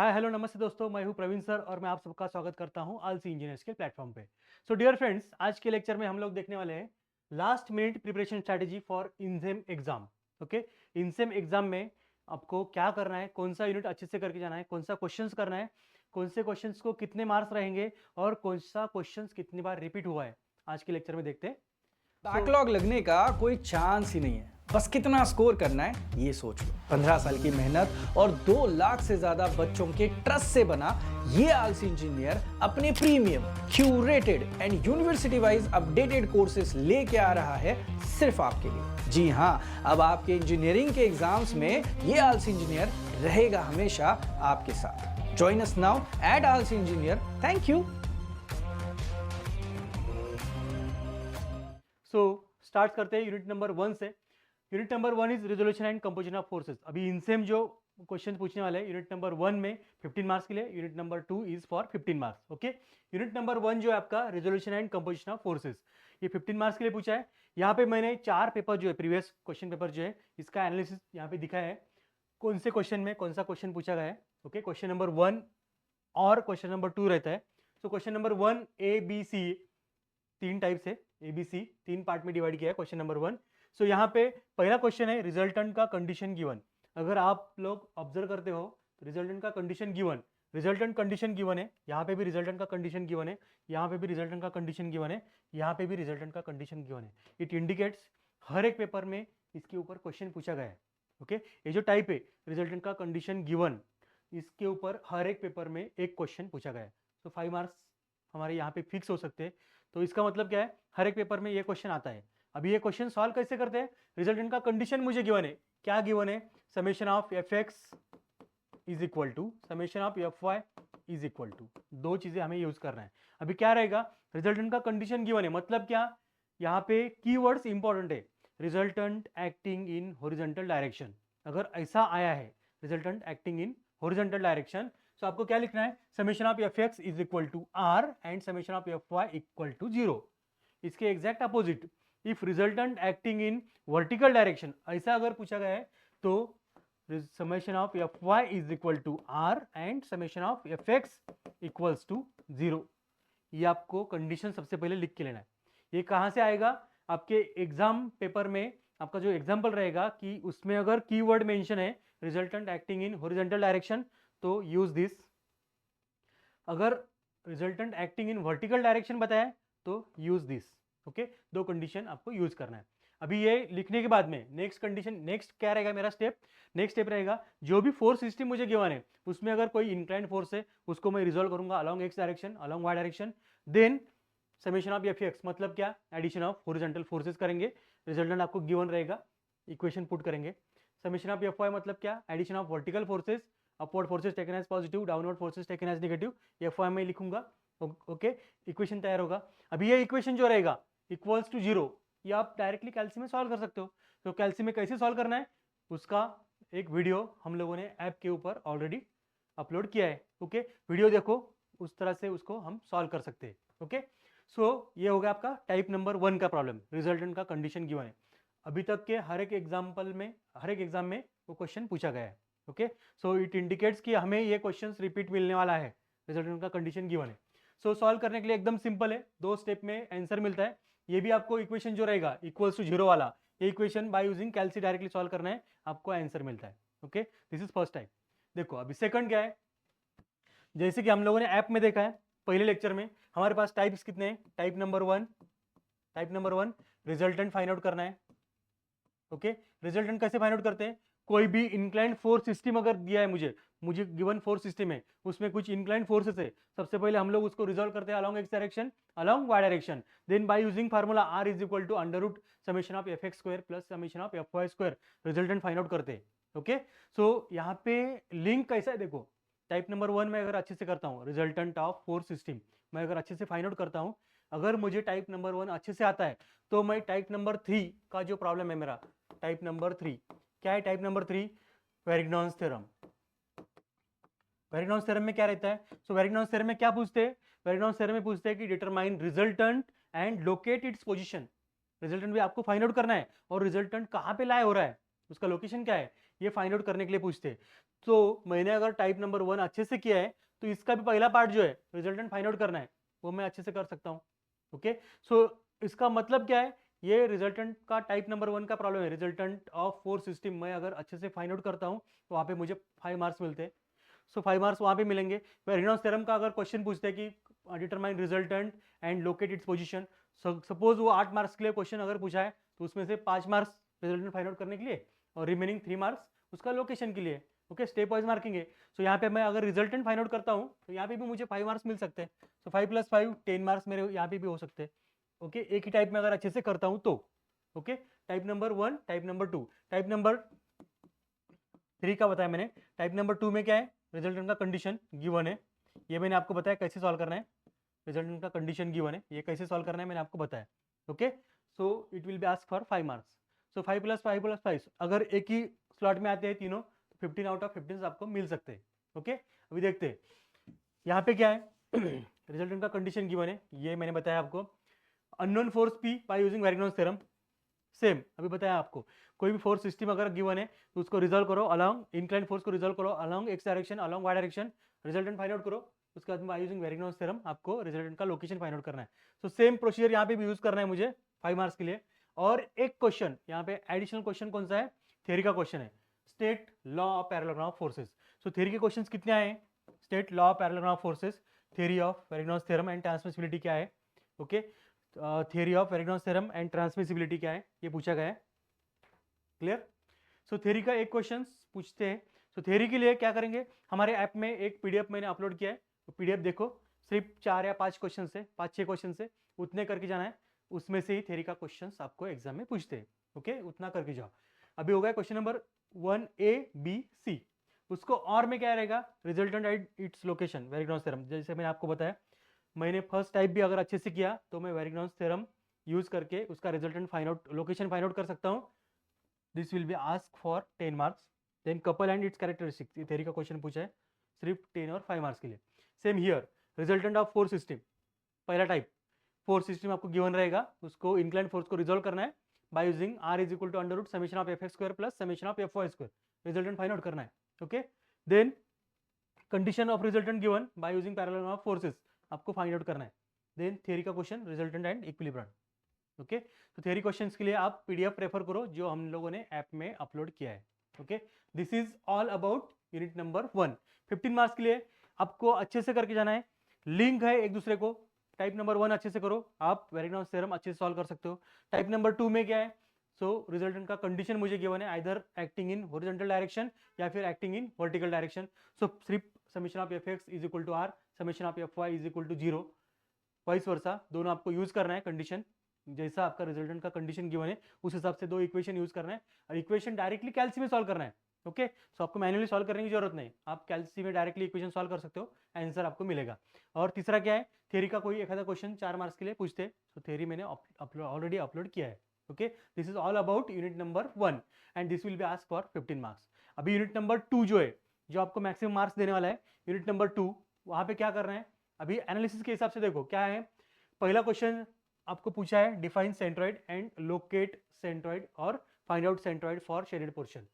Hi hello नमस्ते दोस्तों, मैं हूं प्रवीण सर और मैं आप सबका स्वागत करता हूं आलसी इंजीनियर्स के प्लेटफॉर्म पे। सो डियर फ्रेंड्स, आज के लेक्चर में हम लोग देखने वाले हैं last minute preparation strategy for insem exam. Okay, insem exam में आपको क्या करना है, कौन सा यूनिट अच्छे से करके जाना है, कौन सा क्वेश्चंस करना है, कौन से क्वेश्चंस को कितने मार्क्स रहेंगे और कौन सा क्वेश्चंस कितनी बार रिपीट हुआ है, आज के लेक्चर में देखते हैं। बैकलॉग लगने का कोई चांस ही नहीं है। बस कितना स्कोर करना है ये सोच लो। 15 साल की मेहनत और 2 लाख से ज्यादा बच्चों के ट्रस्ट से बना ये आलसी इंजीनियर अपने premium, curated and university wise updated courses लेके आ रहा है सिर्फ आपके लिए। जी हाँ, अब आपके इंजीनियरिंग के एग्जाम्स में ये आलसी इंजीनियर रहेगा हमेशा आपके साथ। ज्वाइन अस नाउ एट आलसी engineer. Thank you. So start करते हैं यूनिट नंबर 1 से। Unit number 1 is resolution and composition of forces. अभी इनसेम जो क्वेश्चन पूछने वाले हैं यूनिट नंबर 1 में 15 मार्क्स के लिए, unit number 2 is for 15 marks. Okay, unit number 1 जो है आपका resolution and composition of forces, ये 15 मार्क्स के लिए पूछा है। यहाँ पे मैंने 4 पेपर जो है, प्रीवियस क्वेश्चन पेपर जो है, इसका एनालिसिस यहाँ पे दिखाया है कौन से क्वेश्चन में कौन सा क्वेश्चन पूछा गया है। ओके, क्वेश्चन नंबर 1 और क्वेश्चन नंबर 2 रहता है। So question number 1 A B C, 3 type से एबीसी 3 पार्ट में डिवाइड किया है क्वेश्चन नंबर 1। सो यहाँ पे पहला क्वेश्चन है रिजल्टेंट का कंडीशन गिवन। अगर आप लोग ऑब्जर्व करते हो तो रिजल्टेंट का condition given, resultant condition given है, यहाँ पे भी रिजल्टेंट का कंडीशन गिवन है, यहाँ पे भी रिजल्टेंट का कंडीशन गिवन है, यहाँ पे भी रिजल्टेंट का कंडीशन गिवन है। इट इंडिकेट्स हर एक पेपर में इसके ऊपर क्वेश्चन पूछा गया है। ओके, ये जो टाइप है रिजल्टेंट का कंडीशन गिवन, इसके ऊपर हर एक पेपर में एक क्वेश्चन पूछा गया है। सो 5 मार्क्स हमारे यहाँ पे फिक्स हो सकते हैं। तो इसका मतलब क्या है, हर एक पेपर में ये क्वेश्चन आता है। अभी ये क्वेश्चन सॉल्व कैसे करते हैं, रिजल्टेंट का कंडीशन मुझे गिवन है, क्या गिवन है, summation of F X is equal to summation of F Y is equal to, दो चीजें हमें यूज करना है। अभी क्या रहेगा, रिजल्टेंट का कंडीशन गिवन है मतलब क्या, यहाँ पे कीवर्ड्स इंपॉर्टेंट है, resultant acting in horizontal direction. अगर ऐसा आया है resultant acting in horizontal direction, तो आपको क्या लिखना है, summation of F X is equal to R and summation of F Y equal to 0। इसके exact opposite, if resultant acting in vertical direction, ऐसा अगर पूछा गया है तो summation of F Y is equal to R and summation of F x equals to 0। ये आपको condition सबसे पहले लिख के लेना है। ये कहाँ से आएगा, आपके एग्जाम पेपर में आपका जो एग्जाम्पल रहेगा कि उसमें अगर कीवर्ड मेंशन है resultant acting in horizontal direction तो यूज दिस, अगर resultant acting in vertical direction बताया तो यूज दिस। ओके, दो कंडीशन आपको यूज करना है। अभी ये लिखने के बाद में नेक्स्ट कंडीशन, नेक्स्ट क्या रहेगा मेरा स्टेप, नेक्स्ट स्टेप रहेगा जो भी फोर्स सिस्टम मुझे गिवन है उसमें अगर कोई इंक्लाइंड फोर्स है उसको मैं रिजोल्व करूंगा along X direction, along Y direction. Then summation of F X मतलब क्या, एडिशन ऑफ हॉरिजॉन्टल फोर्सेस करेंगे, रिजल्टेंट आपको गिवन रहेगा, इक्वेशन पुट करेंगे। समेशन ऑफ एफ वाई मतलब क्या, addition of vertical forces, upward forces taken as positive, downward forces taken as negative, F Y में लिखूंगा। ओके, इक्वेशन तैयार होगा। अभी ये इक्वेशन जो रहेगा इक्वल्स टू 0, ये आप डायरेक्टली कैल्सी में सॉल्व कर सकते हो। तो कैल्सी में कैसे सॉल्व करना है उसका एक वीडियो हम लोगों ने ऐप के ऊपर ऑलरेडी अपलोड किया है। ओके, वीडियो देखो, उस तरह से उसको हम सॉल्व कर सकते हैं। ओके, सो ये हो गया आपका टाइप नंबर 1 का प्रॉब्लम, रिजल्टेंट का कंडीशन गिवन है। अभी तक के हर एक एग्जाम्पल में, हर एक एग्जाम में वो क्वेश्चन पूछा गया है। ओके, सो इट इंडिकेट्स कि हमें ये क्वेश्चंस रिपीट मिलने वाला है, रिजल्टेंट का कंडीशन गिवन है। सो सॉल्व करने के लिए एकदम सिंपल है, 2 स्टेप में आंसर मिलता है। ये भी आपको इक्वेशन जो रहेगा इक्वल्स टू 0 वाला, ये equation by using calci directly solve करना है, आपको आंसर मिलता है। Okay, this is first type. देखो अभी सेकंड क्या है, जैसे कि हम लोगों ने ऐप में देखा है पहले लेक्चर में, हमारे पास टाइप्स कितने हैं, type number 1 resultant find out करना है। ओके, रिजल्टेंट कैसे फाइंड आउट करते हैं, कोई भी इंक्लाइंड फोर्स सिस्टम अगर दिया है मुझे गिवन फोर्स सिस्टम है, उसमें कुछ इंक्लाइंड फोर्सेस है, सबसे पहले हम लोग उसको रिजॉल्व करते हैं along X direction, along Y direction. Then by using formula R is equal to under root summation of F X square plus summation of F Y square, resultant find out करते हैं। Okay, सो यहाँ पे link कैसा है देखो, type number 1 में अगर अच्छे से करता हूँ रिजल्टेंट ऑफ फोर्स सिस्टम, मैं अगर अच्छे से फाइंड आउट करता हूँ, अगर मुझे टाइप नंबर 1 अच्छे से आता है तो मैं टाइप नंबर 3 का जो प्रॉब्लम है मेरा, टाइप नंबर 3 क्या है, टाइप नंबर 3 वेरिग्नॉन्स थ्योरम। वेरिग्नॉन्स थ्योरम में क्या रहता है, सो वेरिग्नॉन्स थ्योरम में क्या पूछते हैं, वेरिग्नॉन्स थ्योरम में पूछते हैं कि determine resultant and locate its position. Resultant भी आपको फाइंड आउट करना है और रिजल्टेंट कहाँ पे लाए हो रहा है, उसका लोकेशन क्या है, ये फाइंड आउट करने के लिए पूछते हैं। तो मैंने अगर टाइप नंबर 1 अच्छे से किया है तो इसका भी पहला पार्ट जो है रिजल्टेंट फाइंड आउट करना है वो मैं अच्छे से कर सकता हूँ। ओके, सो इसका मतलब क्या है, ये रिजल्टेंट का टाइप नंबर 1 का प्रॉब्लम है, रिजल्टेंट ऑफ फोर्स सिस्टम मैं अगर अच्छे से फाइंड आउट करता हूँ तो वहाँ पे मुझे 5 मार्क्स मिलते हैं। सो 5 मार्क्स वहाँ पे मिलेंगे। रेनॉल्ड्स थ्योरम का अगर क्वेश्चन पूछते हैं कि determine resultant and locate its position, suppose वो 8 मार्क्स के लिए क्वेश्चन अगर पूछा है तो उसमें से 5 मार्क्स रिजल्टेंट फाइंड आउट करने के लिए और रिमेनिंग 3 मार्क्स उसका लोकेशन के लिए। ओके, स्टेप वाइज मार्किंग है। सो यहाँ पे मैं अगर रिजल्टेंट फाइंड आउट करता हूँ तो यहाँ पे भी मुझे 5 मार्क्स मिल सकते हैं। सो 5 + 5 10 मार्क्स मेरे यहाँ पे भी हो सकते हैं। ओके, एक ही टाइप में अगर अच्छे से करता हूँ तो। Okay, type number 1, type number 2, type number 3 का बताया मैंने। टाइप नंबर 2 में क्या है, रिजल्टेंट का कंडीशन गिवन है, ये मैंने आपको बताया कैसे सॉल्व करना है। रिजल्टेंट का कंडीशन गिवन है, ये कैसे सॉल्व करना है मैंने आपको बताया। Okay, so it will be ask for 5 marks. सो 5 + 5 + 5 अगर एक ही स्लॉट में आते हैं तीनों तो 15 आउट ऑफ 15 आपको मिल सकते हैं। ओके, अभी देखते हैं यहाँ पे क्या है। रिजल्टेंट का कंडीशन गिवन है, ये मैंने बताया आपको। Unknown force P by using Varignon's theorem, same अभी बताया आपको। कोई भी फोर्स सिस्टम अगर गिवन है तो उसको रिजल्व करो अलोंग, इंक्लाइन फोर्स को रिजल्व करो along X direction, along Y direction, resultant find out करो। उसके बाद बाय यूजिंग वेरिग्नोस थ्योरम आपको रिजल्टेंट का लोकेशन फाइंड आउट करना है। सो सेम प्रोसीजर यहाँ पे भी यूज करना है मुझे 5 मार्क्स के लिए। और एक क्वेश्चन यहाँ पे एडिशनल क्वेश्चन कौन सा है, थ्योरी का क्वेश्चन है, state law of parallelogram of forces. So theory के क्वेश्चंस कितने आए, state law of parallelogram of forces, theory of Varignon's theorem and transmissibility क्या है। Okay, theory of Varignon's theorem and transmissibility क्या है ये पूछा गया है। क्लियर। सो थ्योरी का एक क्वेश्चन पूछते हैं। सो थ्योरी के लिए क्या करेंगे, हमारे ऐप में एक पीडीएफ मैंने अपलोड किया है, तो पीडीएफ देखो, सिर्फ 4 या 5 क्वेश्चन से, 5-6 क्वेश्चन से उतने करके जाना है, उसमें से ही थ्योरी का क्वेश्चन आपको एग्जाम में पूछते हैं। ओके, उतना करके जाओ। अभी हो गया question number 1A, B, C। उसको और में क्या रहेगा, resultant at its location, Varignon's theorem. जैसे मैंने आपको बताया, मैंने फर्स्ट टाइप भी अगर अच्छे से किया तो मैं वेरिग्नोस थ्योरम यूज करके उसका resultant find out, location find out कर सकता हूँ। This will be ask for 10 marks. Then couple and its characteristics, ये थ्योरी का क्वेश्चन पूछा है सिर्फ 10 और 5 मार्क्स के लिए। Same here, resultant of force system, पहला टाइप फोर्स सिस्टम आपको गिवन रहेगा, उसको इंक्लाइन फोर्स को रिजोल्व करना है by using R = √summation of fx² + summation of fy², resultant find out करना है। Okay, then condition of resultant given by using parallelogram of forces आपको फाइंड आउट करना है। देन थ्योरी का question, resultant and equilibrium. Okay, तो theory questions के लिए आप पीडीएफ रेफर करो जो हम लोगों ने ऐप में अपलोड किया है। Okay, this is all about unit number 1। 15 marks के लिए आपको अच्छे से करके जाना है, लिंक है एक दूसरे को। टाइप नंबर 1 अच्छे से करो, आप वेरिग्नोस थ्योरम अच्छे से सॉल्व कर सकते हो। टाइप नंबर 2 में क्या है, सो रिजल्टेंट का कंडीशन मुझे गिवन है, either acting in horizontal direction या फिर एक्टिंग इन वर्टिकल डायरेक्शन। सो सिर्फ summation of fx = R, summation of fy = 0, vice versa, दोनों आपको यूज करना है कंडीशन। जैसा आपका रिजल्टेंट का कंडीशन गिवन है उस हिसाब से 2 इक्वेशन यूज करना है, और इक्वेशन डायरेक्टली कैल्सी में सॉल्व करना है। ओके, सो आपको मैन्युअली सॉल्व करने की जरूरत नहीं, आप कैल्सी में डायरेक्टली इक्वेशन सॉल्व कर सकते हो, आंसर आपको मिलेगा। और तीसरा क्या है, थ्योरी का कोई एक आधा क्वेश्चन 4 मार्क्स के लिए पूछते हैं, तो थ्योरी मैंने ऑलरेडी अपलोड किया है। Okay, this is all about unit number 1 and this will be asked for 15 marks. अभी यूनिट नंबर 2 जो है, जो आपको मैक्सिमम मार्क्स देने वाला है, यूनिट नंबर 2, वहां पे क्या करना है, अभी एनालिसिस के हिसाब से देखो क्या है। पहला क्वेश्चन आपको पूछा है, define centroid and locate centroid और find out centroid for shaded portion.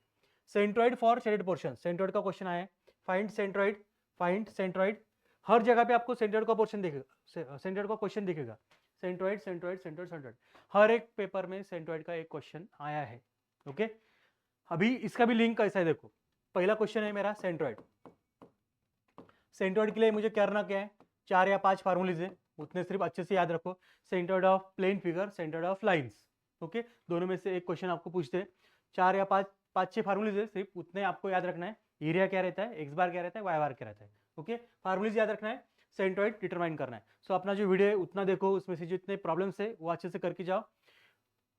Centroid for shaded portion, centroid का क्वेश्चन आया है, फाइंड सेंट्रॉइड, फाइंड सेंट्रॉइड। हर जगह पे आपको सेंट्रॉइड का पोर्शन दिखेगा, सेंट्रॉइड का क्वेश्चन दिखेगा, सेंट्रॉइड सेंट्रॉइड सेंट्रॉइड सेंट्रॉइड, हर एक पेपर में सेंट्रॉइड का एक क्वेश्चन आया है। ओके, अभी इसका भी लिंक कैसा है देखो, पहला क्वेश्चन है मेरा सेंट्रॉइड। सेंट्रॉइड के लिए मुझे करना क्या है, 4 या 5 फार्मूलीज है, उतने सिर्फ अच्छे से याद रखो। Centroid of plane figure, centroid of lines. Okay, दोनों में से एक क्वेश्चन आपको पूछते हैं, 4 या 5-6 फार्मूलीज है, सिर्फ उतने आपको याद रखना है। एरिया क्या रहता है, एक्स बार क्या रहता है, वाई बार क्या रहता है। ओके, फार्मूलीज याद रखना है, सेंट्रॉइड डिटरमाइन करना है। सो अपना जो वीडियो है उतना देखो, उसमें से जितने प्रॉब्लम्स है वो अच्छे से करके जाओ।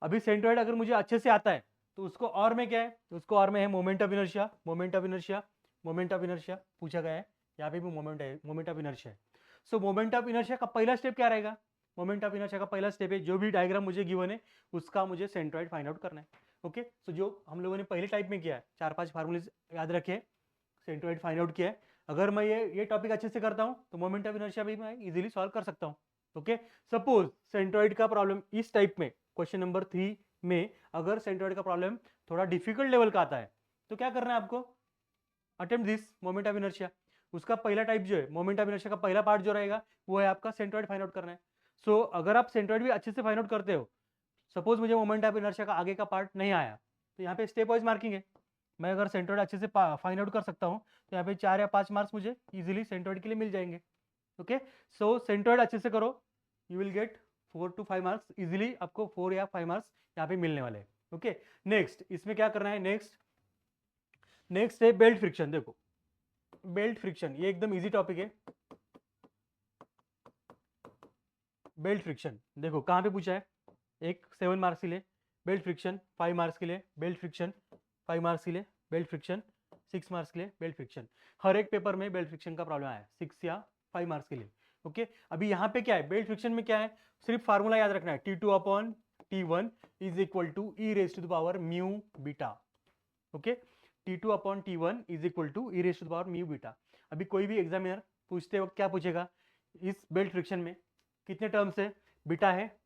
अभी सेंट्रॉइड अगर मुझे अच्छे से आता है तो उसको और में क्या है, उसको और में है moment of inertia, moment of inertia, moment of inertia पूछा गया है, यहाँ पे भी मोमेंट है, मोमेंट ऑफ इनर्शिया है। सो मोमेंट ऑफ इनर्शिया का पहला स्टेप क्या रहेगा, मोमेंट ऑफ इनर्शिया का पहला स्टेप है, जो भी डायग्राम मुझे गिवन है उसका मुझे सेंट्रॉइड फाइंड आउट करना है। ओके, सो जो हम लोगों ने पहले टाइप में किया है, 4-5 फार्मूलेज याद रखे, सेंट्रॉइड फाइंड आउट किया है। अगर मैं ये टॉपिक अच्छे से करता हूँ तो मोमेंट ऑफ इनर्शिया भी मैं इजीली सॉल्व कर सकता हूँ। ओके, सपोज सेंट्रॉइड का प्रॉब्लम इस टाइप में, क्वेश्चन नंबर 3 में अगर सेंट्रॉइड का प्रॉब्लम थोड़ा डिफिकल्ट लेवल का आता है तो क्या करना है आपको, attempt this moment of inertia. उसका पहला टाइप जो है मोमेंट ऑफ इनर्शिया का पहला पार्ट जो रहेगा वो है आपका सेंट्रोइड फाइंड आउट करना है। सो अगर आप सेंट्रोइड भी अच्छे से फाइंड आउट करते हो, सपोज मुझे मोमेंट ऑफ इनर्शिया का आगे का पार्ट नहीं आया, तो यहाँ पे स्टेप वाइज मार्किंग है। मैं अगर सेंट्रोइड अच्छे से फाइंड आउट कर सकता हूँ तो यहाँ पे 4 या 5 मार्क्स मुझे इजीली सेंट्रोइड के लिए मिल जाएंगे। ओके, सो सेंट्रोइड अच्छे से करो, you will get 4 to 5 marks easily, आपको 4 या 5 मार्क्स यहाँ पे मिलने वाले हैं। ओके, नेक्स्ट इसमें क्या करना है, नेक्स्ट है बेल्ट फ्रिक्शन। देखो बेल्ट फ्रिक्शन ये एकदम इजी टॉपिक है। बेल्ट फ्रिक्शन देखो कहाँ पे पूछा है, एक 7 मार्क्स के लिए बेल्ट फ्रिक्शन, 5 मार्क्स के लिए बेल्ट फ्रिक्शन, 5 मार्क्स के लिए बेल्ट फ्रिक्शन, 6 मार्क्स के लिए बेल्ट फ्रिक्शन। हर एक पेपर में बेल्ट फ्रिक्शन का प्रॉब्लम आया 6 या 5 मार्क्स के लिए। ओके, अभी यहाँ पे क्या है, बेल्ट फ्रिक्शन में क्या है, सिर्फ फार्मूला याद रखना है, T2/T1 is equal to e raise to the power mu beta. Okay, T2/T1 is equal to e raise to the power mu beta. अभी कोई भी एग्जामिनर पूछते वक्त क्या पूछेगा, इस बेल्ट फ्रिक्शन में कितने टर्म्स है, बीटा है,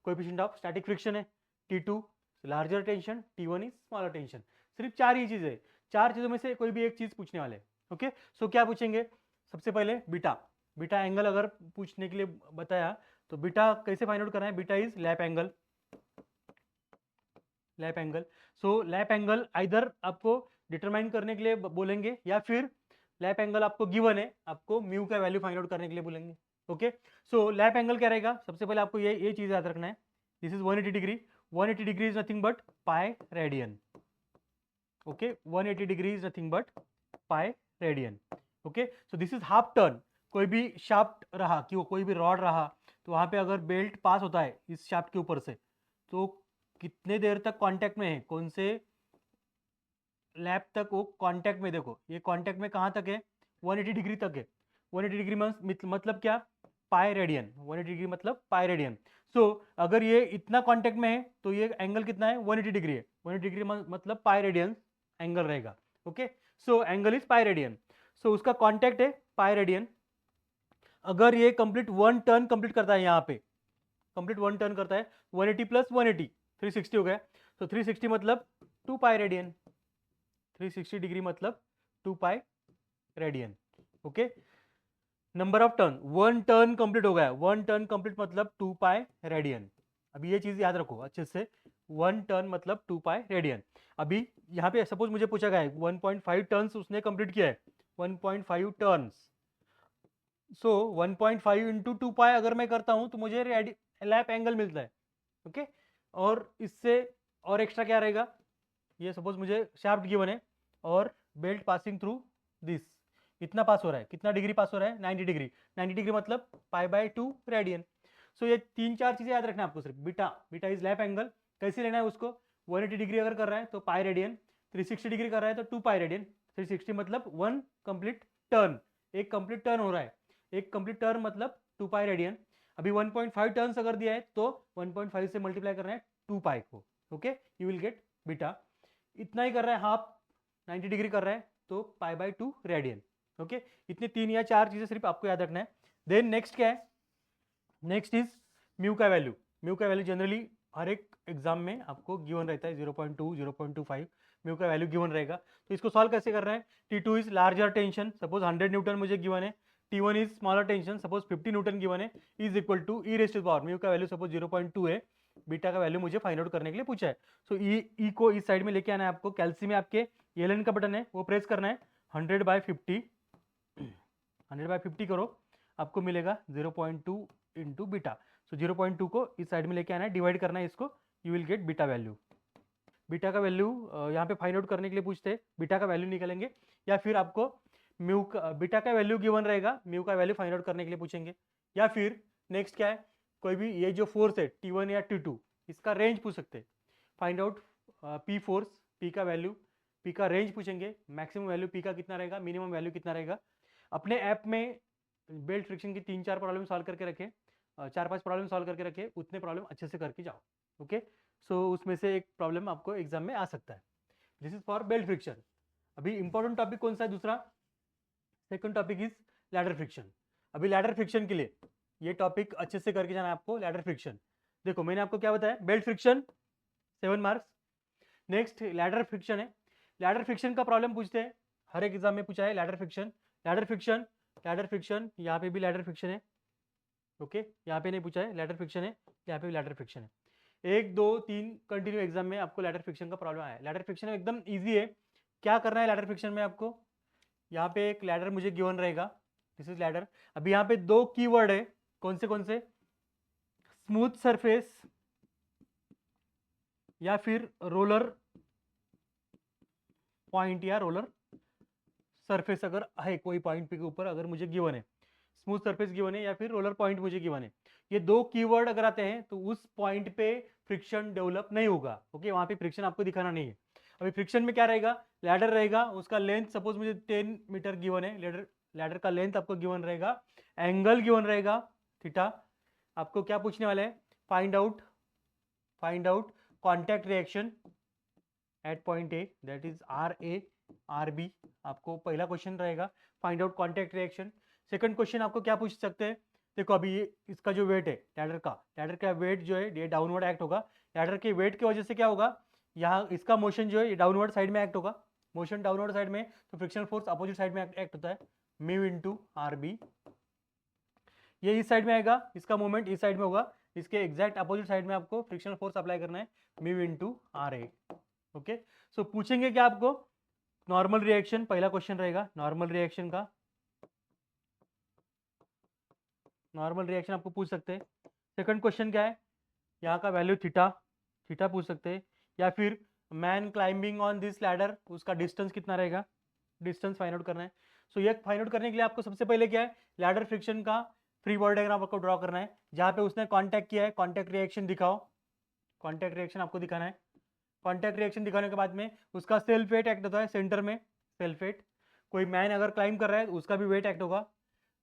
कोएफिशिएंट ऑफ स्टैटिक फ्रिक्शन है, T2 larger tension, T1 is smaller tension. सिर्फ 4 ही चीजें, 4 चीजों में से कोई भी एक चीज पूछने वाले। ओके, सो क्या पूछेंगे, सबसे पहले बीटा एंगल अगर पूछने के लिए बताया तो बीटा कैसे फाइंड आउट करना है, beta is lap angle. So lap angle either आपको डिटरमाइन करने के लिए बोलेंगे या फिर लैप एंगल आपको गिवन है, आपको म्यू का वैल्यू फाइंड आउट करने के लिए बोलेंगे। ओके, सो लैप एंगल क्या रहेगा, सबसे पहले आपको ये चीज याद रखना है, this is 180 degree. 180 degree is nothing but pi radian. Okay, 180 degree is nothing but pi radian. Okay, so this is half turn. कोई भी शाफ्ट रहा कि वो कोई भी रॉड रहा तो वहां पे अगर बेल्ट पास होता है इस शाफ्ट के ऊपर से तो कितने देर तक कांटेक्ट में है, कौन से लैप तक वो कांटेक्ट में, देखो ये कांटेक्ट में कहाँ तक है, 180 डिग्री तक है। 180 डिग्री मतलब क्या, पाई रेडियन। 180 डिग्री मतलब पाई रेडियन। सो अगर ये इतना कांटेक्ट में है तो ये एंगल कितना है, 180 डिग्री है। 180 डिग्री मतलब पाई रेडियन एंगल रहेगा। Okay, so angle is pi radian. So उसका कांटेक्ट है पाई रेडियन। अगर ये कंप्लीट 1 टर्न कंप्लीट करता है, यहाँ पे कंप्लीट 1 टर्न करता है, 180 प्लस 180 360 हो गया। तो 360 मतलब 2 पाई रेडियन, 360 डिग्री मतलब 2 pi radian. Okay, number of turn, 1 turn complete हो गया, 1 टर्न कंप्लीट मतलब 2 पाई रेडियन। अभी ये चीज याद रखो अच्छे से, 1 टर्न मतलब 2 पाई रेडियन। अभी यहाँ पे सपोज मुझे पूछा गया है 1.5 टर्न्स उसने कंप्लीट किया है, 1.5 टर्न्स। सो 1.5 इंटू 2 पाई अगर मैं करता हूँ तो मुझे लैप एंगल मिलता है। ओके, और इससे और एक्स्ट्रा क्या रहेगा, ये सपोज मुझे शाफ्ट गिवन है और बेल्ट पासिंग थ्रू दिस, इतना पास हो रहा है, कितना डिग्री पास हो रहा है, 90 डिग्री। 90 डिग्री मतलब पाई/2 रेडियन। सो ये 3-4 चीजें याद रखना है आपको, सिर्फ बीटा इज लैप एंगल, कैसे लेना है उसको, 180 डिग्री अगर कर रहा है तो पाई रेडियन, 360 डिग्री कर रहा है तो 2 पाई रेडियन। 360 मतलब 1 कंप्लीट टर्न, एक कंप्लीट टर्न हो रहा है, एक कंप्लीट टर्न मतलब 2 पाई रेडियन। अभी 1.5 टर्न्स अगर दिया है तो 1.5 से मल्टीप्लाई करना है 2 पाई को। Okay, you will get beta. इतना ही कर रहा है, हाफ 90 डिग्री कर रहा है तो पाई/2 रेडियन। ओके, इतने 3 या 4 चीजें सिर्फ आपको याद रखना है। देन नेक्स्ट क्या है, नेक्स्ट इज म्यू का वैल्यू। म्यू का वैल्यू जनरली हर एक एग्जाम में आपको गिवन रहता है, 0.2 0.25 म्यू का वैल्यू गिवन रहेगा। तो इसको सॉल्व कैसे कर रहे हैं, T2 is larger tension, suppose 100 newton मुझे गिवन है, T1 is smaller tension, suppose 50 newton given है, is equal to e raise to the power, mu का वैल्यू सपोज 0.2 है, बीटा का वैल्यू मुझे फाइंड आउट करने के लिए पूछा है। सो ई को इस साइड में लेके आना है आपको, कैल्सी में आपके एलन का बटन है वो प्रेस करना है, 100/50 100/50 करो, आपको मिलेगा 0.2 इंटू बीटा। सो 0.2 को इस साइड में लेके आना है, डिवाइड करना है इसको, you will get beta value. Beta का वैल्यू यहाँ पे फाइंड आउट करने के लिए पूछते हैं, बीटा का वैल्यू निकालेंगे या फिर आपको म्यू का बीटा का वैल्यू गिवन रहेगा, म्यू का वैल्यू फाइंड आउट करने के लिए पूछेंगे। या फिर नेक्स्ट क्या है, कोई भी ये जो फोर्स है T1 या T2 इसका रेंज पूछ सकते हैं, find out P force, P का वैल्यू, P का रेंज पूछेंगे, मैक्सिमम वैल्यू P का कितना रहेगा, मिनिमम वैल्यू कितना रहेगा। अपने ऐप में बेल्ट फ्रिक्शन की 3-4 प्रॉब्लम सॉल्व करके रखें, 4-5 प्रॉब्लम सॉल्व करके रखें, उतने प्रॉब्लम अच्छे से करके जाओ। ओके, सो उसमें से एक प्रॉब्लम आपको एग्जाम में आ सकता है। This is for belt friction. अभी इंपॉर्टेंट टॉपिक कौन सा है, दूसरा second topic is ladder friction. अभी लैडर फ्रिक्शन के लिए ये टॉपिक अच्छे से करके जाना है आपको। लैडर फ्रिक्शन देखो मैंने आपको क्या बताया, belt friction 7 marks, next ladder friction है। लैडर फ्रिक्शन का प्रॉब्लम पूछते हैं, हर एक एग्जाम में पूछा है ladder friction, ladder friction, ladder friction, यहाँ पे भी लैडर फ्रिक्शन है, ओके यहाँ पे नहीं पूछा है, लैडर फ्रिक्शन है, यहाँ पे भी लैडर फ्रिक्शन है। 1 2 3 कंटिन्यू एग्जाम में आपको लैडर फ्रिक्शन का प्रॉब्लम आया है। लैडर फ्रिक्शन एकदम ईजी है, क्या करना है लैडर फ्रिक्शन में आपको, यहाँ पे एक लैडर मुझे गिवन रहेगा, दिस इज लैडर। अभी यहाँ पे 2 कीवर्ड है, कौन से, स्मूथ सरफेस या फिर रोलर पॉइंट या रोलर सरफेस, अगर है कोई पॉइंट पे के ऊपर अगर मुझे गिवन है, स्मूथ सरफेस गिवन है या फिर रोलर पॉइंट मुझे गिवन है, ये 2 कीवर्ड अगर आते हैं तो उस पॉइंट पे फ्रिक्शन डेवलप नहीं होगा, ओके वहां पे फ्रिक्शन आपको दिखाना नहीं है। अभी फ्रिक्शन में क्या रहेगा, लैडर रहेगा, उसका लेंथ सपोज मुझे 10 मीटर गिवन है, लैडर का लेंथ आपको गिवन रहेगा, एंगल गिवन रहेगा थीटा। आपको क्या पूछने वाले हैं, find out contact reaction at point A, that is RA RB, आपको पहला क्वेश्चन रहेगा find out contact reaction. Second question आपको क्या पूछ सकते हैं, देखो अभी ये इसका जो वेट है लैडर का वेट जो है ये डाउनवर्ड एक्ट होगा, लैडर के वेट की वजह से क्या होगा, यहाँ इसका मोशन जो है ये डाउनवर्ड साइड में एक्ट होगा, मोशन डाउनवर्ड साइड में तो फ्रिक्शनल फोर्स अपोजिट साइड में एक्ट होता है, म्यू इंटू RB। ये इस साइड में आएगा, इसका मोमेंट इस साइड में होगा, इसके एग्जैक्ट अपोजिट साइड में आपको फ्रिक्शनल फोर्स अप्लाई करना है, mu into RA। Okay so पूछेंगे क्या आपको, नॉर्मल रिएक्शन पहला क्वेश्चन रहेगा, नॉर्मल रिएक्शन आपको पूछ सकते हैं। सेकंड क्वेश्चन क्या है, यहाँ का वैल्यू थीटा पूछ सकते हैं, या फिर man climbing on this ladder, उसका डिस्टेंस कितना रहेगा, डिस्टेंस फाइंड आउट करना है। सो ये फाइंड आउट करने के लिए आपको सबसे पहले क्या है, लैडर फ्रिक्शन का फ्री बॉडी डायग्राम आपको ड्रॉ करना है, जहाँ पे उसने कॉन्टैक्ट किया है, कॉन्टैक्ट रिएक्शन दिखाओ, कॉन्टैक्ट रिएक्शन आपको दिखाना है। कॉन्टैक्ट रिएक्शन दिखाने के बाद में उसका सेल्फ वेट एक्ट होता है सेंटर में, सेल्फ वेट, कोई मैन अगर क्लाइंब कर रहा है तो उसका भी वेट एक्ट होगा।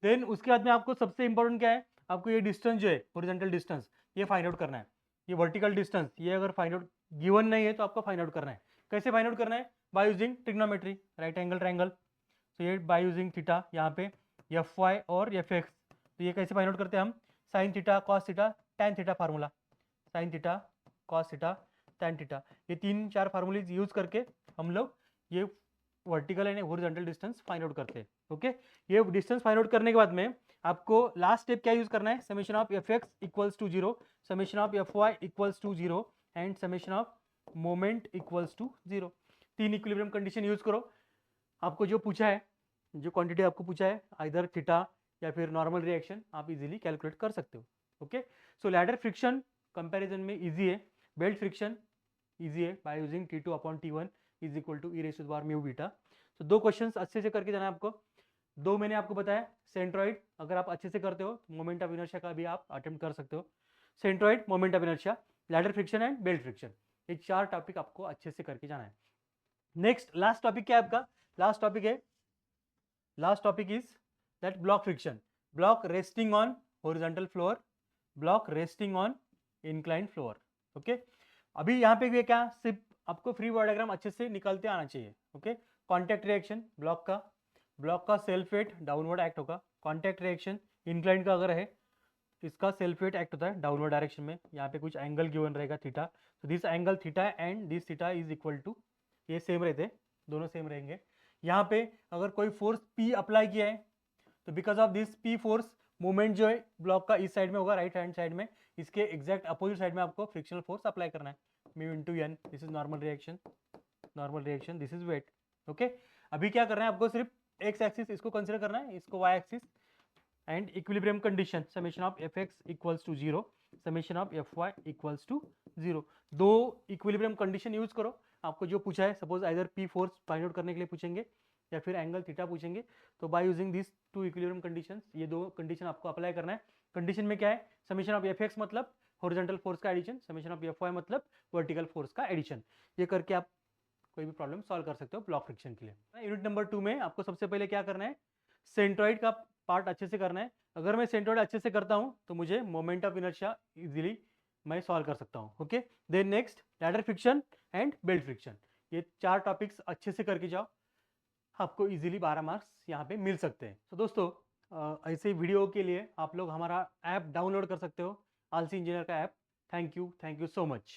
देन उसके बाद में आपको सबसे इंपॉर्टेंट क्या है, आपको ये डिस्टेंस जो है हॉरिजॉन्टल डिस्टेंस ये फाइंड आउट करना है, ये वर्टिकल डिस्टेंस ये अगर फाइंड आउट गिवन नहीं है तो आपको फाइंड आउट करना है। कैसे फाइंड आउट करना है, by using trigonometry, right angle triangle, तो ये बाय यूजिंग थीटा, यहाँ पे Fy और Fx, तो ये कैसे फाइंड आउट करते हैं हम, sine theta cos theta tan theta formula, sine theta cos theta tan theta, ये 3-4 फार्मूलेज यूज करके हम लोग ये vertical and horizontal distance find out करते हैं। ओके ये डिस्टेंस फाइंड आउट करने के बाद में आपको लास्ट स्टेप क्या यूज करना है, summation of Fx equals to 0, summation of Fy equals to 0 and summation of moment equals to 0। 3 equilibrium condition use करो, आपको जो पूछा है, जो क्वांटिटी आपको पूछा है आइदर थीटा या फिर नॉर्मल रिएक्शन, आप इजीली कैलकुलेट कर सकते हो। Okay so ladder friction comparison में इजी है, बेल्ट फ्रिक्शन इजी है, by using T2/T1 is equal to e⁻μ⁴ तो 2 क्वेश्चंस अच्छे से करके जाना है आपको। 2 मैंने आपको बताया, सेंट्रॉइड अगर आप अच्छे से करते हो तो मोमेंट ऑफ इनर्शिया का भी आप अटेम्प्ट कर सकते हो, centroid, moment of inertia, ladder friction and belt friction, ये 4 टॉपिक आपको अच्छे से करके जाना है। नेक्स्ट लास्ट टॉपिक क्या है आपका, last topic is that block friction, block resting on horizontal floor, block resting on inclined floor. Okay अभी यहाँ पे भी क्या, सिर्फ आपको फ्री बॉडी डायग्राम अच्छे से निकालते आना चाहिए। ओके कॉन्टैक्ट रिएक्शन ब्लॉक का सेल्फ वेट डाउनवर्ड एक्ट होगा, कॉन्टैक्ट रिएक्शन इंक्लाइंड का अगर है इसका सेल्फ वेट एक्ट होता है डाउनवर्ड डायरेक्शन में, यहाँ पे कुछ एंगल गिवन रहेगा थीटा, तो this angle theta and this theta is equal to, ये सेम रहते, दोनों सेम रहेंगे। यहाँ पे अगर कोई फोर्स P अप्लाई किया है तो because of this P force movement जो है ब्लॉक का इस साइड में होगा, राइट हैंड साइड में, इसके एग्जैक्ट अपोजिट साइड में आपको फ्रिक्शनल फोर्स अप्लाई करना है, mu into n, this is normal reaction, this is weight. Okay अभी क्या करना है आपको, सिर्फ एक्स एक्सिस इसको कंसिडर करना है, इसको Y axis and equilibrium condition, summation of Fx equals to 0, summation of Fy equals to 0, 2 equilibrium condition use करो। आपको जो पूछा है suppose either P force find out करने के लिए पूछेंगे या फिर एंगल थीटा पूछेंगे, तो by using this 2 equilibrium conditions, ये 2 कंडीशन आपको अप्लाई करना है। कंडीशन में क्या है, समेशन ऑफ Fx मतलब हॉरिजॉन्टल फोर्स का एडिशन, समेशन ऑफ Fy मतलब वर्टिकल फोर्स का एडिशन, ये करके आप कोई भी प्रॉब्लम सॉल्व कर सकते हो ब्लॉक फ्रिक्शन के लिए। यूनिट नंबर 2 में आपको सबसे पहले क्या करना है, सेंट्रॉइड का पार्ट अच्छे से करना है। अगर मैं सेंट्रॉइड अच्छे से करता हूँ तो मुझे मोमेंट ऑफ इनर्शिया इजीली मैं सॉल्व कर सकता हूँ। Okay then next ladder friction and belt friction, ये 4 टॉपिक्स अच्छे से करके जाओ, आपको इजीली 12 मार्क्स यहाँ पे मिल सकते हैं। तो दोस्तों ऐसे वीडियो के लिए आप लोग हमारा ऐप डाउनलोड कर सकते हो, आलसी इंजीनियर का app. Thank you so much.